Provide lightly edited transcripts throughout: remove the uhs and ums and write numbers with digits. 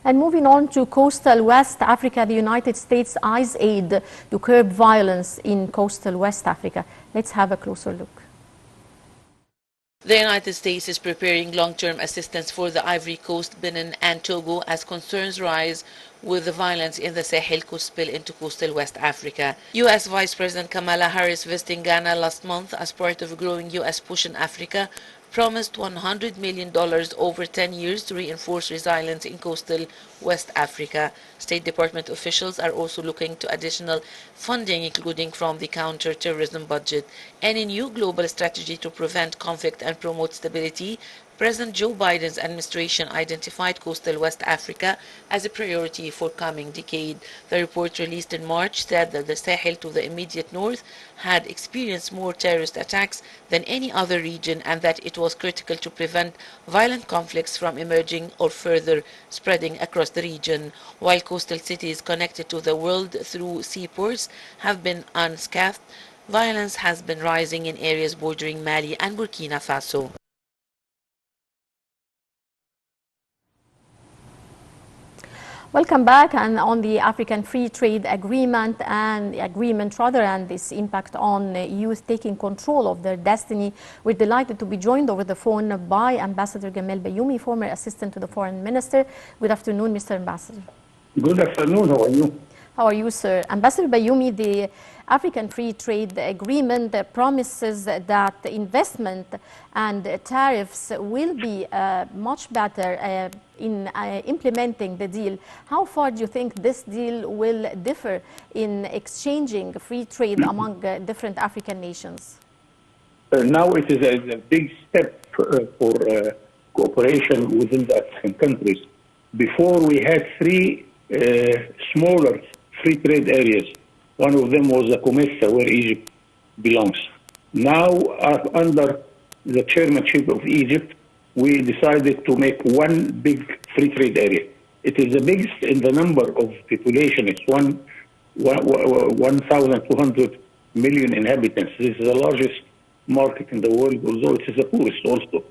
And moving on to coastal West Africa, the United States eyes aid to curb violence in coastal West Africa. Let's have a closer look. The United States is preparing long-term assistance for the Ivory Coast, Benin and Togo as concerns rise with the violence in the Sahel could spill into coastal West Africa. U.S. Vice President Kamala Harris, visiting Ghana last month as part of a growing U.S. push in Africa, promised $100 million over 10 years to reinforce resilience in coastal West Africa. State Department officials are also looking to additional funding, including from the counter-terrorism budget. Any new global strategy to prevent conflict and promote stability, President Joe Biden's administration identified coastal West Africa as a priority for coming decade. The report released in March said that the Sahel to the immediate north had experienced more terrorist attacks than any other region and that it was critical to prevent violent conflicts from emerging or further spreading across the region. While coastal cities connected to the world through seaports have been unscathed, violence has been rising in areas bordering Mali and Burkina Faso. Welcome back. And on the African Free Trade Agreement and this impact on youth taking control of their destiny, we're delighted to be joined over the phone by Ambassador Gamal Bayoumi, former assistant to the Foreign Minister. Good afternoon, Mr. Ambassador. Good afternoon. How are you? How are you, sir? Ambassador Bayoumi, the African Free Trade Agreement promises that investment and tariffs will be much better in implementing the deal. How far do you think this deal will differ in exchanging free trade among different African nations? Now it is a big step for cooperation within the African countries. Before we had three smaller free trade areas. One of them was the COMESA, where Egypt belongs. Now, under the chairmanship of Egypt, we decided to make one big free trade area. It is the biggest in the number of population. It's 1,200 million inhabitants. This is the largest market in the world, although it is the poorest also.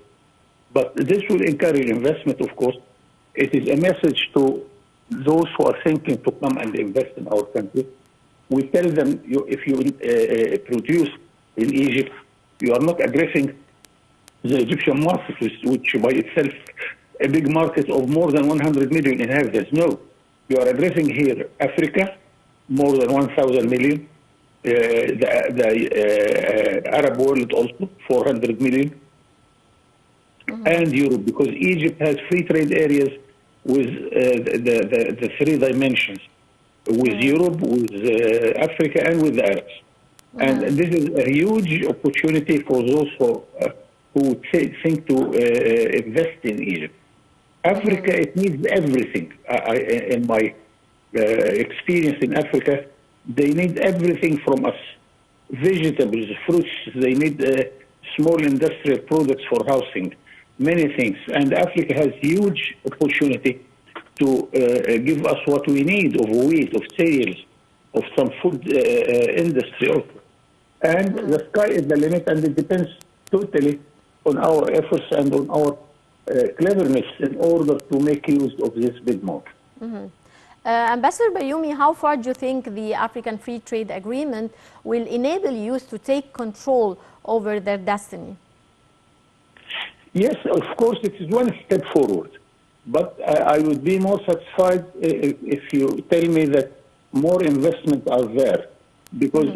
But this will encourage investment, of course. It is a message to those who are thinking to come and invest in our country. We tell them, if you produce in Egypt, you are not addressing the Egyptian market, which by itself a big market of more than 100 million inhabitants. No, you are addressing here Africa, more than 1,000 million, the Arab world also, 400 million, and Europe, because Egypt has free trade areas with the three dimensions, with Europe, with Africa, and with the Arabs. And this is a huge opportunity for those who think to invest in Egypt. Africa, it needs everything. In my experience in Africa, they need everything from us. Vegetables, fruits, they need small industrial products for housing, many things. And Africa has huge opportunity to give us what we need of wheat, of cereals, of some food industry also. And the sky is the limit, and it depends totally on our efforts and on our cleverness in order to make use of this big market. Ambassador Bayoumi, how far do you think the African Free Trade Agreement will enable youth to take control over their destiny? Yes, of course, it is one step forward. But I would be more satisfied if you tell me that more investments are there. Because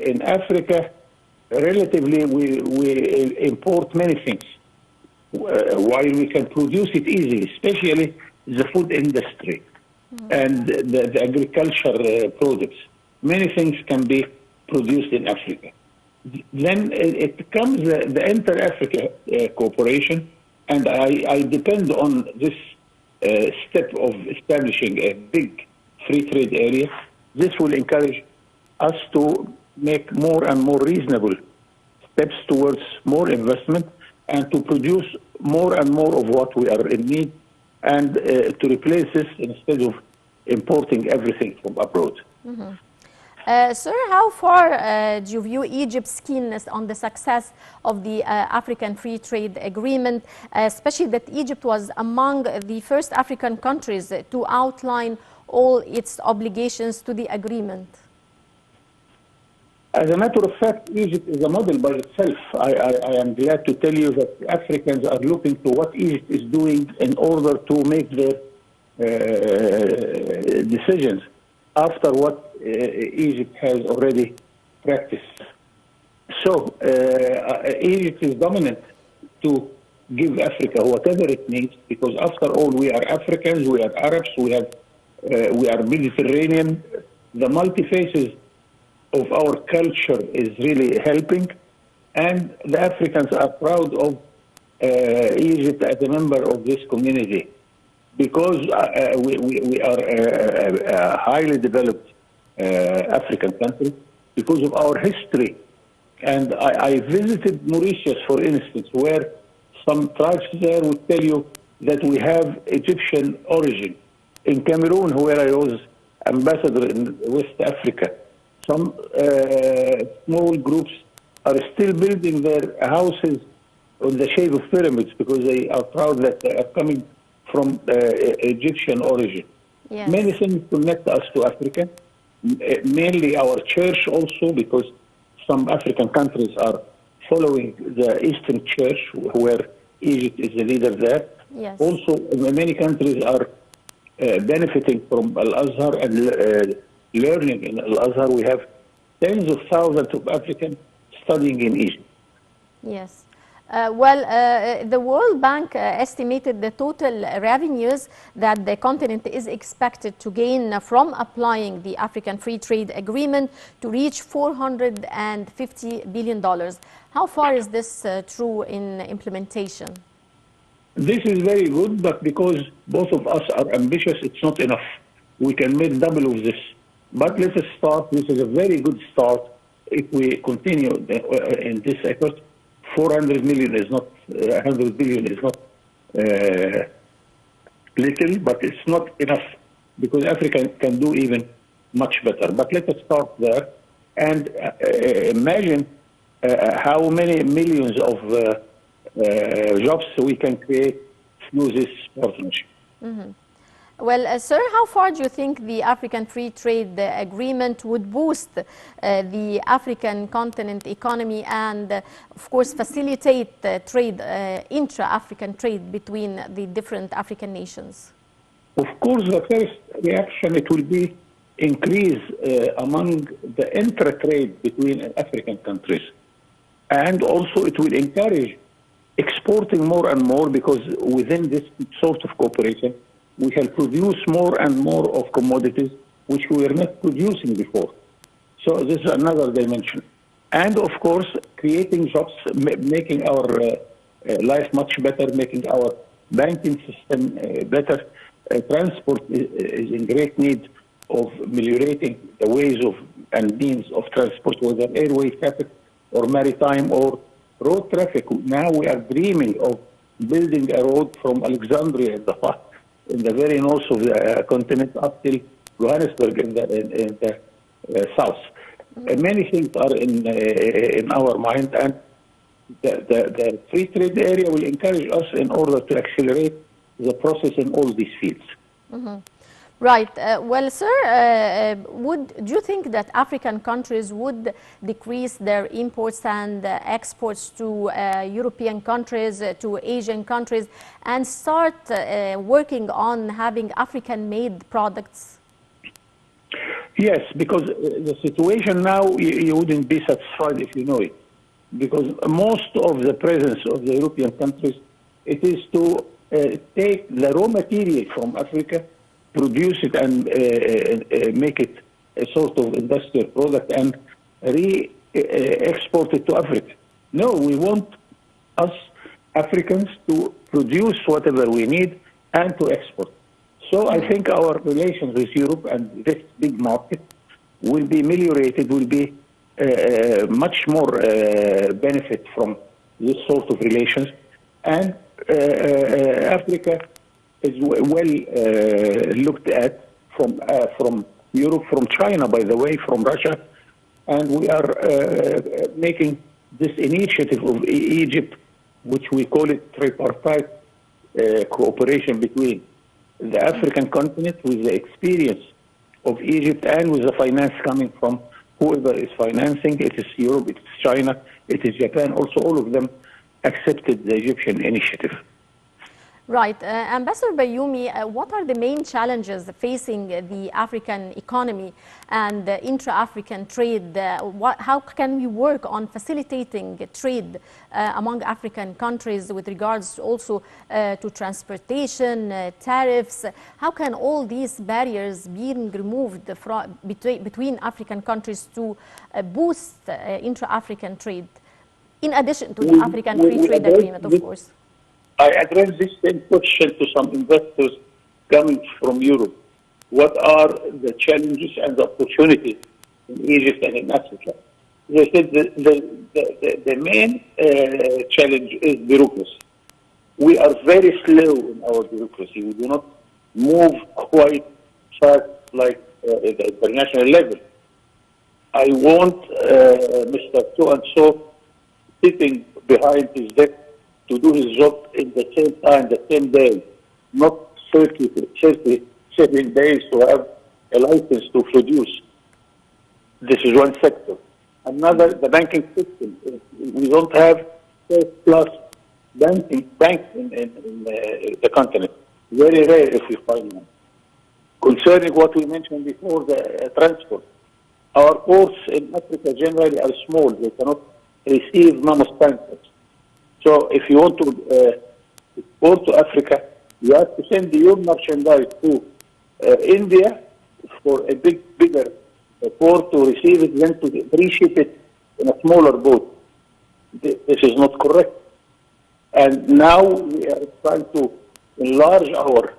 in Africa, relatively, we import many things, while we can produce it easily, especially the food industry and the agriculture products. Many things can be produced in Africa. Then it comes the inter-Africa cooperation, and I depend on this step of establishing a big free trade area. This will encourage us to make more and more reasonable steps towards more investment and to produce more and more of what we are in need, and to replace this instead of importing everything from abroad. Sir, how far do you view Egypt's keenness on the success of the African Free Trade Agreement, especially that Egypt was among the first African countries to outline all its obligations to the agreement? As a matter of fact, Egypt is a model by itself. I am glad to tell you that Africans are looking to what Egypt is doing in order to make their decisions after what Egypt has already practiced. So Egypt is dominant to give Africa whatever it needs, because after all, we are Africans, we are Arabs, we are Mediterranean. The multi-faces of our culture is really helping, and the Africans are proud of Egypt as a member of this community, because we are a highly developed African country because of our history. And I visited Mauritius, for instance, where some tribes there would tell you that we have Egyptian origin. In Cameroon, where I was ambassador in West Africa, some small groups are still building their houses on the shape of pyramids because they are proud that they are coming from Egyptian origin. Yes. Many things connect us to Africa, mainly our church also, because some African countries are following the Eastern Church, where Egypt is the leader there. Yes. Also, many countries are benefiting from Al-Azhar and learning in Al-Azhar. We have tens of thousands of Africans studying in Egypt. Yes. The World Bank estimated the total revenues that the continent is expected to gain from applying the African Free Trade Agreement to reach $450 billion. How far is this true in implementation? This is very good, but because both of us are ambitious, it's not enough. We can make double of this. But let us start. This is a very good start. If we continue in this effort, 400 million is not, 100 billion is not little, but it's not enough, because Africa can do even much better. But let us start there and imagine how many millions of jobs we can create through this partnership. Mm-hmm. Well, sir, how far do you think the African Free Trade Agreement would boost the African continent economy and, of course, facilitate trade, intra-African trade between the different African nations? Of course, the first reaction, it will be increase among the intra-trade between African countries. And also it will encourage exporting more and more, because within this sort of cooperation, we can produce more and more of commodities which we were not producing before. So this is another dimension. And of course, creating jobs, making our life much better, making our banking system better. Transport is in great need of ameliorating the ways of and means of transport, whether airway traffic or maritime or road traffic. Now we are dreaming of building a road from Alexandria in the very north of the continent up till Johannesburg in the south. Many things are in our mind, and the free trade area will encourage us in order to accelerate the process in all these fields. Mm-hmm. Right. Well, sir, do you think that African countries would decrease their imports and exports to European countries, to Asian countries, and start working on having African-made products? Yes, because the situation now, you wouldn't be satisfied if you know it. Because most of the presence of the European countries, it is to take the raw material from Africa, produce it and make it a sort of industrial product and re-export it to Africa. No, we want us Africans to produce whatever we need and to export. So I think our relations with Europe and this big market will be ameliorated, will be much more benefit from this sort of relations. And Africa is well looked at from Europe, from China, by the way, from Russia. And we are making this initiative of Egypt, which we call it tripartite cooperation between the African continent with the experience of Egypt and with the finance coming from whoever is financing. It is Europe, it is China, it is Japan. Also, all of them accepted the Egyptian initiative. Right. Ambassador Bayoumi, what are the main challenges facing the African economy and intra-African trade? How can we work on facilitating trade among African countries with regards also to transportation, tariffs? How can all these barriers be removed between African countries to boost intra-African trade, in addition to the African Free Trade Agreement, of course? I addressed this same question to some investors coming from Europe. What are the challenges and the opportunities in Egypt and in Africa? They said the main challenge is bureaucracy. We are very slow in our bureaucracy. We do not move quite fast like at the international level. I want Mr. So-and-so sitting behind his desk to do his job in the same time, the same day, not 37 days to have a license to produce. This is one sector. Another, the banking system. We don't have first-class banks in the continent. Very rare if we find them. Concerning what we mentioned before, the transport. Our ports in Africa generally are small. They cannot receive mammoth tankers. So if you want to export to Africa, you have to send your merchandise to India for a bigger port to receive it, then to reship it in a smaller boat. This is not correct. And now we are trying to enlarge our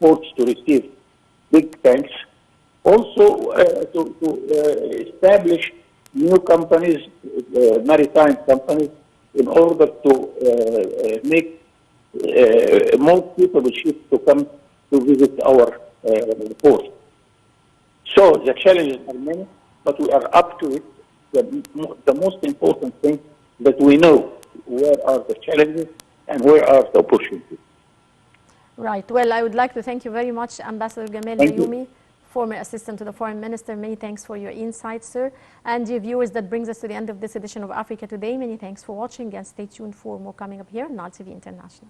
ports to receive big tanks. Also to establish new companies, maritime companies, in order to make more suitable ships to come to visit our port. So the challenges are many, but we are up to it. The most important thing that we know where are the challenges and where are the opportunities. Right. Well, I would like to thank you very much, Ambassador Gamal Bayoumi, former assistant to the foreign minister. Many thanks for your insights, sir. And dear viewers, that brings us to the end of this edition of Africa Today. Many thanks for watching and stay tuned for more coming up here on Nile TV International.